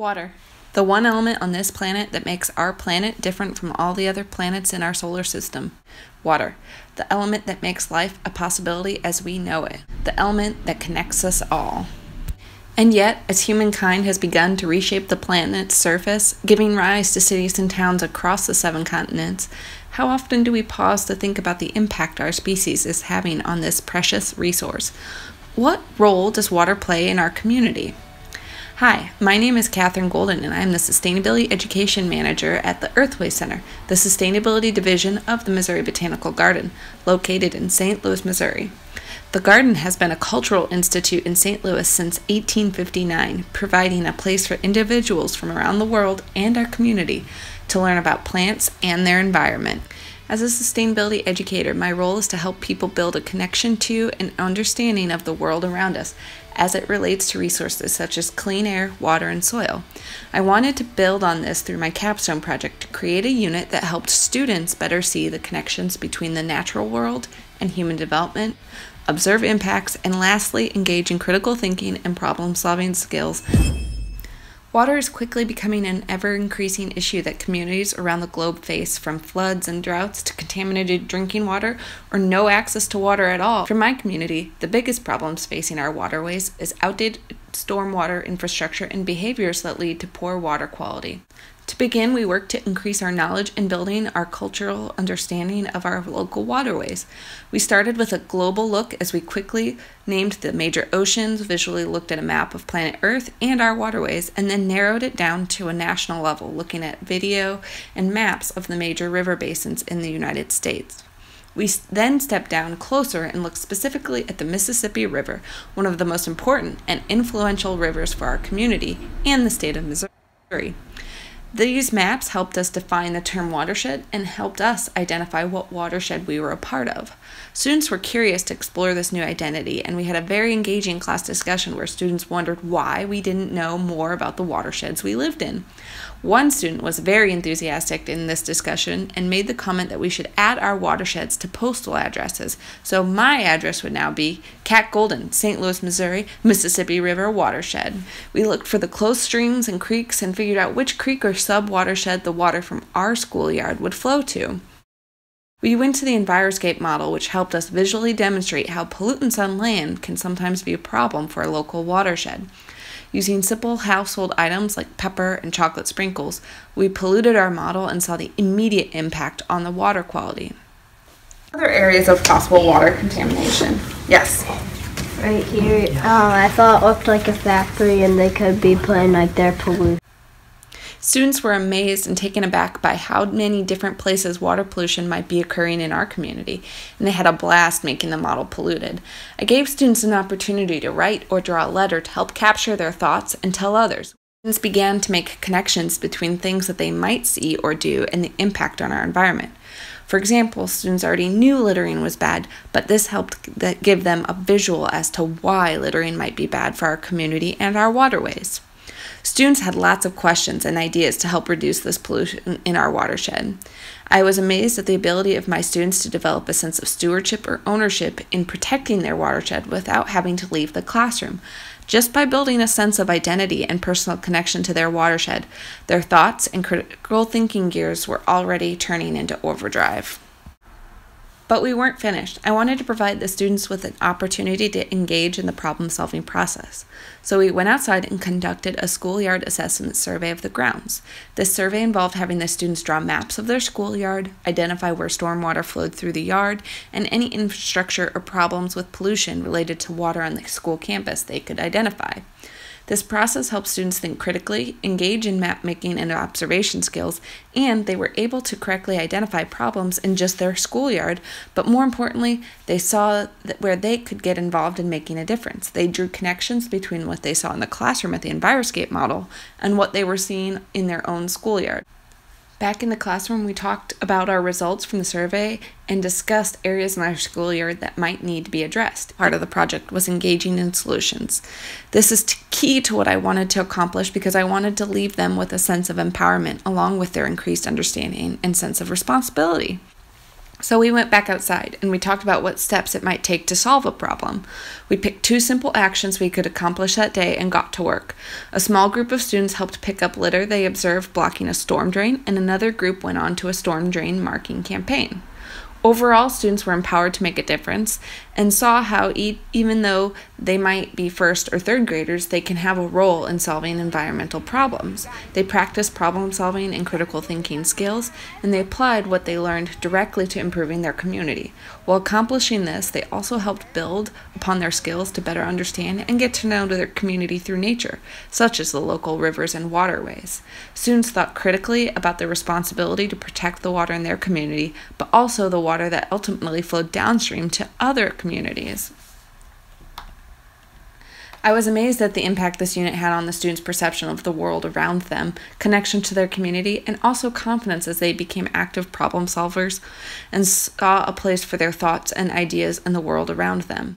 Water. The one element on this planet that makes our planet different from all the other planets in our solar system. Water. The element that makes life a possibility as we know it. The element that connects us all. And yet, as humankind has begun to reshape the planet's surface, giving rise to cities and towns across the 7 continents, how often do we pause to think about the impact our species is having on this precious resource? What role does water play in our community? Hi, my name is Catherine Golden, and I am the Sustainability Education Manager at the Earthway Center, the Sustainability Division of the Missouri Botanical Garden, located in St. Louis, Missouri. The garden has been a cultural institute in St. Louis since 1859, providing a place for individuals from around the world and our community to learn about plants and their environment. As a sustainability educator, my role is to help people build a connection to and understanding of the world around us as it relates to resources such as clean air, water, and soil. I wanted to build on this through my Capstone project to create a unit that helped students better see the connections between the natural world and human development, observe impacts, and lastly, engage in critical thinking and problem-solving skills. Water is quickly becoming an ever-increasing issue that communities around the globe face, from floods and droughts to contaminated drinking water or no access to water at all. For my community, the biggest problems facing our waterways is outdated stormwater infrastructure and behaviors that lead to poor water quality. To begin, we work to increase our knowledge in building our cultural understanding of our local waterways. We started with a global look as we quickly named the major oceans, visually looked at a map of planet Earth and our waterways, and then narrowed it down to a national level, looking at video and maps of the major river basins in the United States. We then stepped down closer and looked specifically at the Mississippi River, one of the most important and influential rivers for our community and the state of Missouri. These maps helped us define the term watershed and helped us identify what watershed we were a part of. Students were curious to explore this new identity, and we had a very engaging class discussion where students wondered why we didn't know more about the watersheds we lived in. One student was very enthusiastic in this discussion and made the comment that we should add our watersheds to postal addresses. So my address would now be Cat Golden, St. Louis, Missouri, Mississippi River Watershed. We looked for the close streams and creeks and figured out which creek or sub-watershed the water from our schoolyard would flow to. We went to the Enviroscape model, which helped us visually demonstrate how pollutants on land can sometimes be a problem for a local watershed. Using simple household items like pepper and chocolate sprinkles, we polluted our model and saw the immediate impact on the water quality. Other areas of possible water contamination. Yes? Right here, I thought it looked like a factory and they could be putting like their pollution. Students were amazed and taken aback by how many different places water pollution might be occurring in our community, and they had a blast making the model polluted. I gave students an opportunity to write or draw a letter to help capture their thoughts and tell others. Students began to make connections between things that they might see or do and the impact on our environment. For example, students already knew littering was bad, but this helped give them a visual as to why littering might be bad for our community and our waterways. Students had lots of questions and ideas to help reduce this pollution in our watershed. I was amazed at the ability of my students to develop a sense of stewardship or ownership in protecting their watershed without having to leave the classroom. Just by building a sense of identity and personal connection to their watershed, their thoughts and critical thinking gears were already turning into overdrive. But we weren't finished. I wanted to provide the students with an opportunity to engage in the problem-solving process. So we went outside and conducted a schoolyard assessment survey of the grounds. This survey involved having the students draw maps of their schoolyard, identify where stormwater flowed through the yard, and any infrastructure or problems with pollution related to water on the school campus they could identify. This process helps students think critically, engage in map making and observation skills, and they were able to correctly identify problems in just their schoolyard, but more importantly, they saw where they could get involved in making a difference. They drew connections between what they saw in the classroom at the Enviroscape model and what they were seeing in their own schoolyard. Back in the classroom, we talked about our results from the survey and discussed areas in our schoolyard that might need to be addressed. Part of the project was engaging in solutions. This is key to what I wanted to accomplish because I wanted to leave them with a sense of empowerment along with their increased understanding and sense of responsibility. So we went back outside and we talked about what steps it might take to solve a problem. We picked 2 simple actions we could accomplish that day and got to work. A small group of students helped pick up litter they observed blocking a storm drain, and another group went on to a storm drain marking campaign. Overall, students were empowered to make a difference and saw how even though they might be first or third graders, they can have a role in solving environmental problems. They practiced problem solving and critical thinking skills, and they applied what they learned directly to improving their community. While accomplishing this, they also helped build upon their skills to better understand and get to know their community through nature, such as the local rivers and waterways. Students thought critically about their responsibility to protect the water in their community, but also the water that ultimately flowed downstream to other communities. I was amazed at the impact this unit had on the students' perception of the world around them, connection to their community, and also confidence as they became active problem solvers and saw a place for their thoughts and ideas in the world around them.